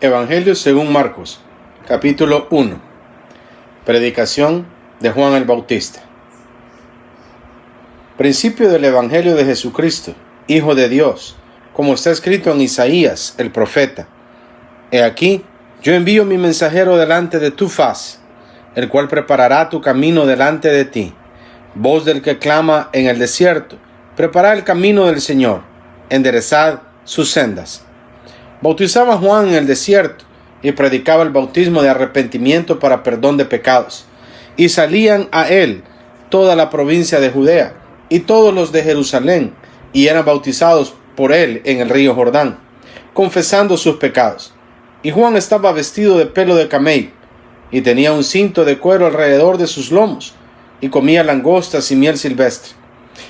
Evangelio según Marcos, capítulo 1. Predicación de Juan el Bautista. Principio del Evangelio de Jesucristo, Hijo de Dios, como está escrito en Isaías, el profeta. He aquí, yo envío mi mensajero delante de tu faz, el cual preparará tu camino delante de ti. Voz del que clama en el desierto, preparad el camino del Señor, enderezad sus sendas. Bautizaba Juan en el desierto y predicaba el bautismo de arrepentimiento para perdón de pecados. Y salían a él toda la provincia de Judea y todos los de Jerusalén, y eran bautizados por él en el río Jordán, confesando sus pecados. Y Juan estaba vestido de pelo de camello, y tenía un cinto de cuero alrededor de sus lomos, y comía langostas y miel silvestre.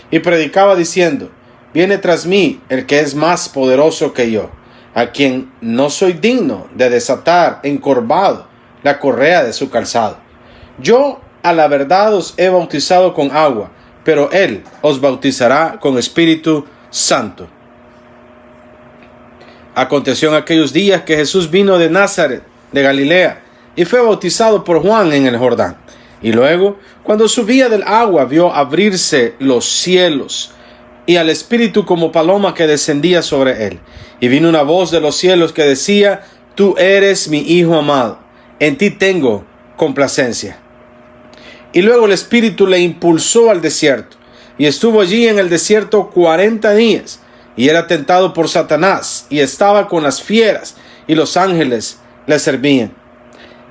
Y predicaba diciendo: viene tras mí el que es más poderoso que yo, a quien no soy digno de desatar encorvado la correa de su calzado. Yo a la verdad os he bautizado con agua, pero él os bautizará con Espíritu Santo. Aconteció en aquellos días que Jesús vino de Nazaret, de Galilea, y fue bautizado por Juan en el Jordán. Y luego, cuando subía del agua, vio abrirse los cielos, y al Espíritu como paloma que descendía sobre él. Y vino una voz de los cielos que decía: tú eres mi Hijo amado, en ti tengo complacencia. Y luego el Espíritu le impulsó al desierto, y estuvo allí en el desierto 40 días, y era tentado por Satanás, y estaba con las fieras, y los ángeles le servían.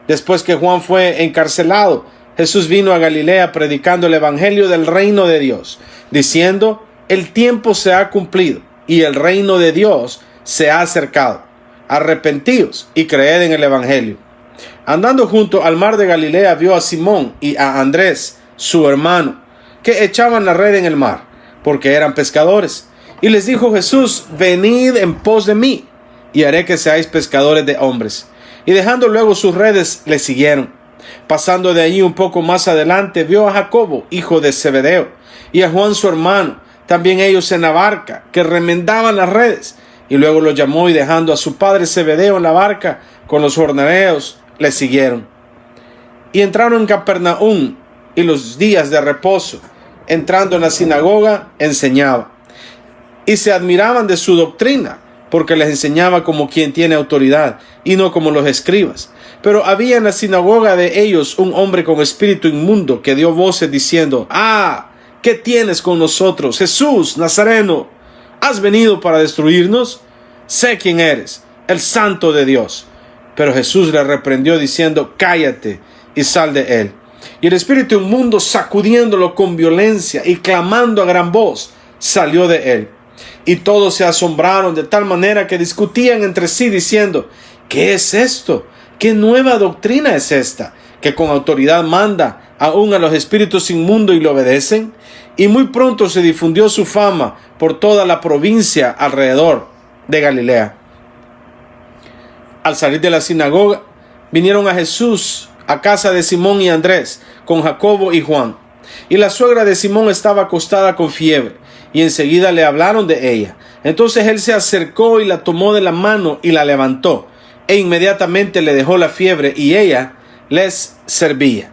Después que Juan fue encarcelado, Jesús vino a Galilea predicando el evangelio del reino de Dios, diciendo: el tiempo se ha cumplido, y el reino de Dios se ha acercado. Arrepentíos y creed en el evangelio. Andando junto al mar de Galilea, vio a Simón y a Andrés, su hermano, que echaban la red en el mar, porque eran pescadores. Y les dijo Jesús: venid en pos de mí, y haré que seáis pescadores de hombres. Y dejando luego sus redes, le siguieron. Pasando de allí un poco más adelante, vio a Jacobo, hijo de Zebedeo, y a Juan su hermano, también ellos en la barca, que remendaban las redes. Y luego los llamó, y dejando a su padre Zebedeo en la barca con los jornaleros, le siguieron. Y entraron en Capernaum, y los días de reposo, entrando en la sinagoga, enseñaba. Y se admiraban de su doctrina, porque les enseñaba como quien tiene autoridad, y no como los escribas. Pero había en la sinagoga de ellos un hombre con espíritu inmundo, que dio voces diciendo: ¿qué tienes con nosotros, Jesús Nazareno? ¿Has venido para destruirnos? Sé quién eres, el Santo de Dios. Pero Jesús le reprendió diciendo: cállate y sal de él. Y el espíritu inmundo, sacudiéndolo con violencia y clamando a gran voz, salió de él. Y todos se asombraron de tal manera que discutían entre sí diciendo: ¿qué es esto? ¿Qué nueva doctrina es esta, que con autoridad manda aún a los espíritus inmundos y le obedecen? Y muy pronto se difundió su fama por toda la provincia alrededor de Galilea. Al salir de la sinagoga, vinieron a Jesús a casa de Simón y Andrés, con Jacobo y Juan. Y la suegra de Simón estaba acostada con fiebre, y enseguida le hablaron de ella. Entonces él se acercó y la tomó de la mano y la levantó, e inmediatamente le dejó la fiebre, y ella les servía.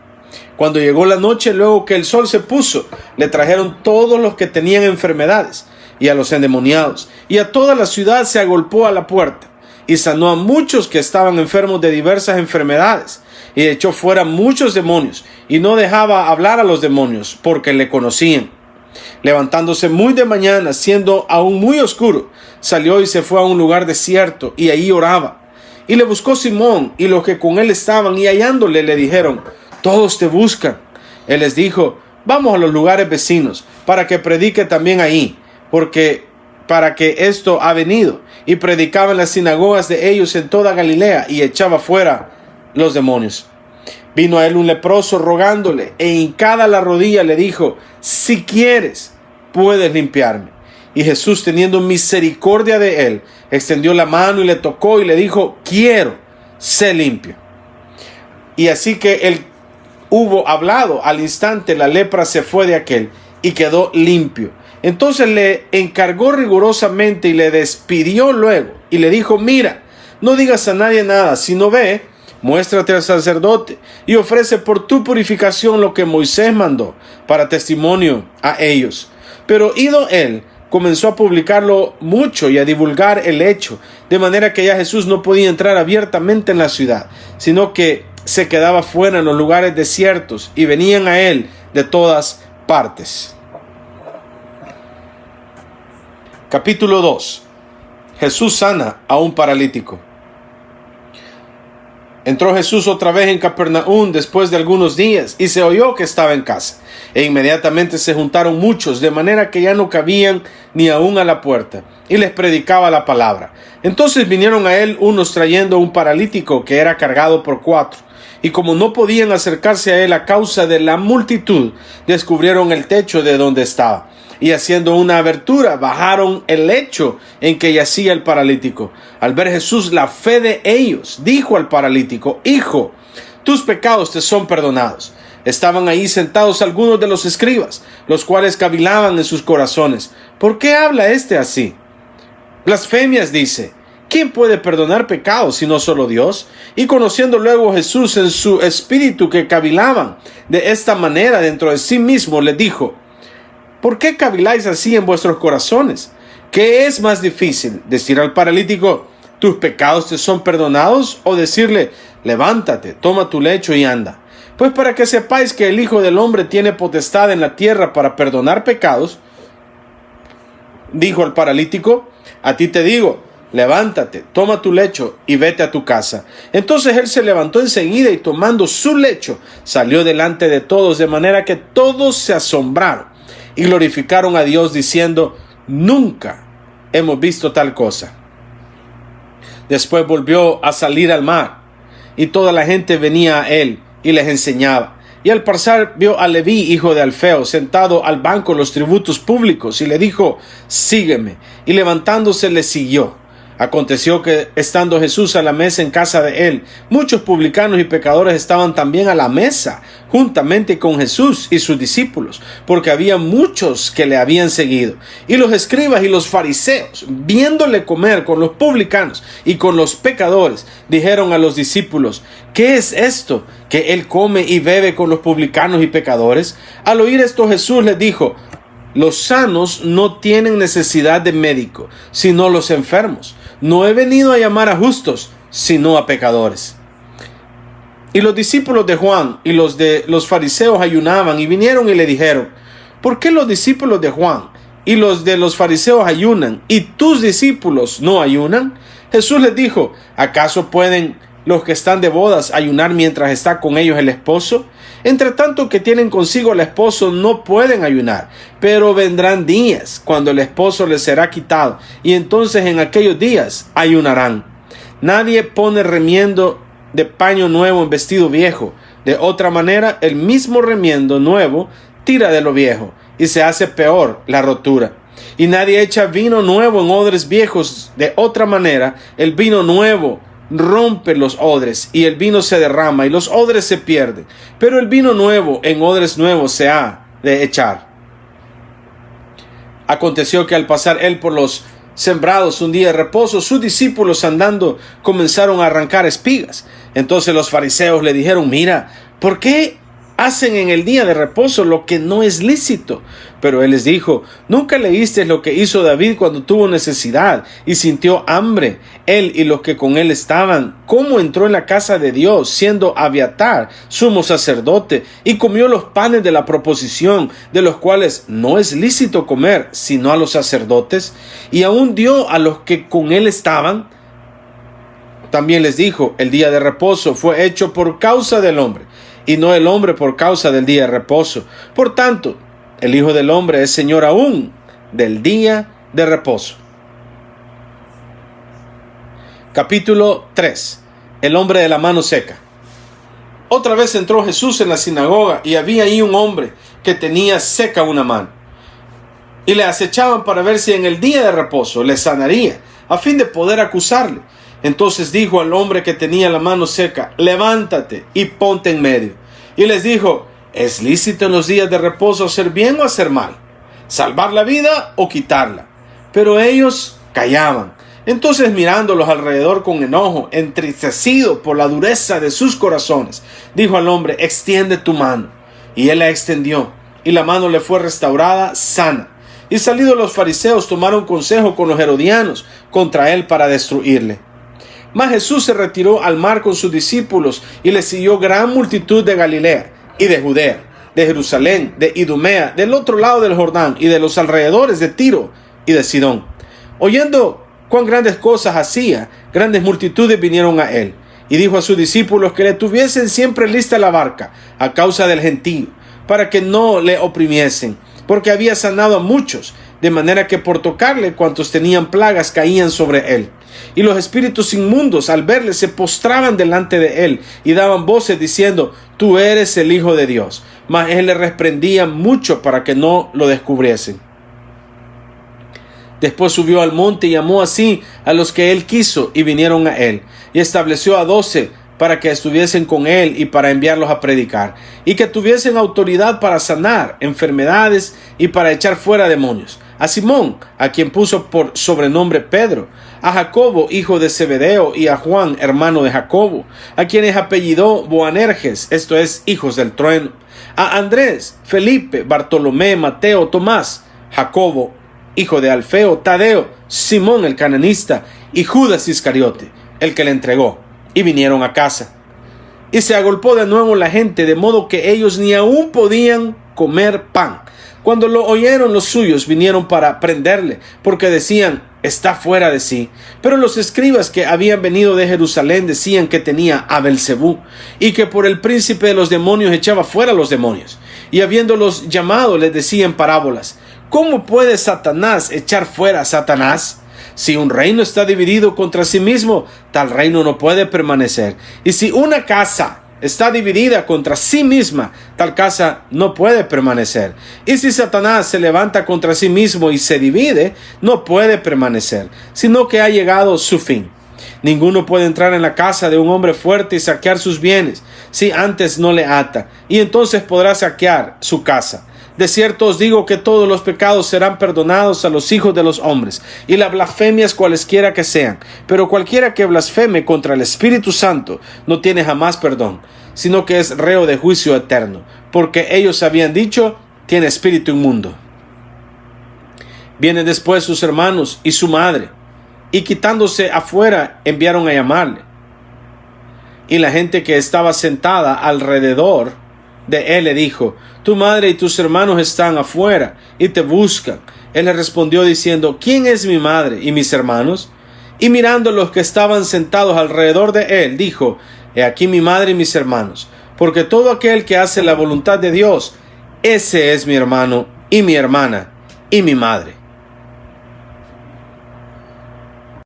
Cuando llegó la noche, luego que el sol se puso, le trajeron todos los que tenían enfermedades y a los endemoniados, y a toda la ciudad se agolpó a la puerta, y sanó a muchos que estaban enfermos de diversas enfermedades, y echó fuera muchos demonios, y no dejaba hablar a los demonios, porque le conocían. Levantándose muy de mañana, siendo aún muy oscuro, salió y se fue a un lugar desierto, y allí oraba. Y le buscó Simón y los que con él estaban, y hallándole le dijeron: todos te buscan. Él les dijo: vamos a los lugares vecinos, para que predique también ahí, porque para que esto ha venido. Y predicaba en las sinagogas de ellos en toda Galilea, y echaba fuera los demonios. Vino a él un leproso rogándole, e hincada la rodilla le dijo: si quieres, puedes limpiarme. Y Jesús, teniendo misericordia de él, extendió la mano y le tocó, y le dijo: quiero, sé limpio. Y así que él hubo hablado, al instante la lepra se fue de aquel, y quedó limpio. Entonces le encargó rigurosamente y le despidió luego, y le dijo: mira, no digas a nadie nada, sino ve, muéstrate al sacerdote y ofrece por tu purificación lo que Moisés mandó para testimonio a ellos. Pero ido él, comenzó a publicarlo mucho y a divulgar el hecho, de manera que ya Jesús no podía entrar abiertamente en la ciudad, sino que se quedaba fuera en los lugares desiertos y venían a él de todas partes. Capítulo 2. Jesús sana a un paralítico. Entró Jesús otra vez en Capernaum después de algunos días y se oyó que estaba en casa. E inmediatamente se juntaron muchos, de manera que ya no cabían ni aún a la puerta, y les predicaba la palabra. Entonces vinieron a él unos trayendo un paralítico que era cargado por 4. Y como no podían acercarse a él a causa de la multitud, descubrieron el techo de donde estaba. Y haciendo una abertura, bajaron el lecho en que yacía el paralítico. Al ver Jesús la fe de ellos, dijo al paralítico: Hijo, tus pecados te son perdonados. Estaban ahí sentados algunos de los escribas, los cuales cavilaban en sus corazones: ¿por qué habla este así? Blasfemias dice. ¿Quién puede perdonar pecados sino solo Dios? Y conociendo luego Jesús en su espíritu que cavilaban de esta manera dentro de sí mismo, les dijo: ¿por qué caviláis así en vuestros corazones? ¿Qué es más difícil, decir al paralítico: tus pecados te son perdonados, o decirle: levántate, toma tu lecho y anda? Pues para que sepáis que el Hijo del Hombre tiene potestad en la tierra para perdonar pecados, dijo al paralítico: a ti te digo, levántate, toma tu lecho y vete a tu casa. Entonces él se levantó enseguida y tomando su lecho salió delante de todos, de manera que todos se asombraron y glorificaron a Dios diciendo: nunca hemos visto tal cosa. Después volvió a salir al mar y toda la gente venía a él y les enseñaba. Y al pasar vio a Leví, hijo de Alfeo, sentado al banco de los tributos públicos, y le dijo: sígueme. Y levantándose le siguió. Aconteció que, estando Jesús a la mesa en casa de él, muchos publicanos y pecadores estaban también a la mesa, juntamente con Jesús y sus discípulos, porque había muchos que le habían seguido. Y los escribas y los fariseos, viéndole comer con los publicanos y con los pecadores, dijeron a los discípulos: ¿qué es esto, que él come y bebe con los publicanos y pecadores? Al oír esto, Jesús les dijo: los sanos no tienen necesidad de médico, sino los enfermos. No he venido a llamar a justos, sino a pecadores. Y los discípulos de Juan y los de los fariseos ayunaban, y vinieron y le dijeron: ¿por qué los discípulos de Juan y los de los fariseos ayunan, y tus discípulos no ayunan? Jesús les dijo: ¿acaso pueden los que están de bodas ayunar mientras está con ellos el esposo? Entre tanto que tienen consigo el esposo, no pueden ayunar, pero vendrán días cuando el esposo les será quitado, y entonces en aquellos días ayunarán. Nadie pone remiendo de paño nuevo en vestido viejo. De otra manera, el mismo remiendo nuevo tira de lo viejo, y se hace peor la rotura. Y nadie echa vino nuevo en odres viejos. De otra manera, el vino nuevo rompe los odres, y el vino se derrama, y los odres se pierden. Pero el vino nuevo en odres nuevos se ha de echar. Aconteció que al pasar él por los sembrados un día de reposo, sus discípulos andando comenzaron a arrancar espigas. Entonces los fariseos le dijeron: mira, ¿por qué hacen en el día de reposo lo que no es lícito? Pero él les dijo: ¿nunca leísteis lo que hizo David cuando tuvo necesidad y sintió hambre, él y los que con él estaban? ¿Cómo entró en la casa de Dios, siendo Abiatar sumo sacerdote, y comió los panes de la proposición, de los cuales no es lícito comer sino a los sacerdotes? Y aún dio a los que con él estaban. También les dijo: el día de reposo fue hecho por causa del hombre, y no el hombre por causa del día de reposo. Por tanto, el Hijo del Hombre es Señor aún del día de reposo. Capítulo 3. El hombre de la mano seca. Otra vez entró Jesús en la sinagoga, y había ahí un hombre que tenía seca una mano. Y le acechaban para ver si en el día de reposo le sanaría, a fin de poder acusarle. Entonces dijo al hombre que tenía la mano seca: levántate y ponte en medio. Y les dijo: ¿es lícito en los días de reposo hacer bien o hacer mal? ¿Salvar la vida o quitarla? Pero ellos callaban. Entonces, mirándolos alrededor con enojo, entristecido por la dureza de sus corazones, dijo al hombre: extiende tu mano. Y él la extendió, y la mano le fue restaurada sana. Y salidos los fariseos, tomaron consejo con los herodianos contra él para destruirle. Mas Jesús se retiró al mar con sus discípulos, y le siguió gran multitud de Galilea y de Judea, de Jerusalén, de Idumea, del otro lado del Jordán, y de los alrededores de Tiro y de Sidón. Oyendo cuán grandes cosas hacía, grandes multitudes vinieron a él, y dijo a sus discípulos que le tuviesen siempre lista la barca a causa del gentío, para que no le oprimiesen, porque había sanado a muchos, de manera que por tocarle cuantos tenían plagas caían sobre él. Y los espíritus inmundos al verle se postraban delante de él y daban voces diciendo: tú eres el Hijo de Dios. Mas él le reprendía mucho para que no lo descubriesen. Después subió al monte y llamó así a los que él quiso, y vinieron a él, y estableció a 12 para que estuviesen con él y para enviarlos a predicar, y que tuviesen autoridad para sanar enfermedades y para echar fuera demonios. A Simón, a quien puso por sobrenombre Pedro, a Jacobo, hijo de Zebedeo, y a Juan, hermano de Jacobo, a quienes apellidó Boanerges, esto es, hijos del trueno, a Andrés, Felipe, Bartolomé, Mateo, Tomás, Jacobo, hijo de Alfeo, Tadeo, Simón el cananista, y Judas Iscariote, el que le entregó. Y vinieron a casa. Y se agolpó de nuevo la gente, de modo que ellos ni aún podían comer pan. Cuando lo oyeron los suyos, vinieron para prenderle, porque decían: está fuera de sí. Pero los escribas que habían venido de Jerusalén decían que tenía a Belzebú, y que por el príncipe de los demonios echaba fuera los demonios. Y habiéndolos llamado, les decía en parábolas: ¿cómo puede Satanás echar fuera a Satanás? Si un reino está dividido contra sí mismo, tal reino no puede permanecer. Y si una casa está dividida contra sí misma, tal casa no puede permanecer. Y si Satanás se levanta contra sí mismo y se divide, no puede permanecer, sino que ha llegado su fin. Ninguno puede entrar en la casa de un hombre fuerte y saquear sus bienes, si antes no le ata, y entonces podrá saquear su casa. De cierto os digo que todos los pecados serán perdonados a los hijos de los hombres, y las blasfemias cualesquiera que sean. Pero cualquiera que blasfeme contra el Espíritu Santo no tiene jamás perdón, sino que es reo de juicio eterno, porque ellos habían dicho: tiene espíritu inmundo. Vienen después sus hermanos y su madre, y quitándose afuera enviaron a llamarle. Y la gente que estaba sentada alrededor de él le dijo: tu madre y tus hermanos están afuera y te buscan. Él le respondió diciendo: ¿quién es mi madre y mis hermanos? Y mirando los que estaban sentados alrededor de él, dijo: he aquí mi madre y mis hermanos, porque todo aquel que hace la voluntad de Dios, ese es mi hermano y mi hermana y mi madre.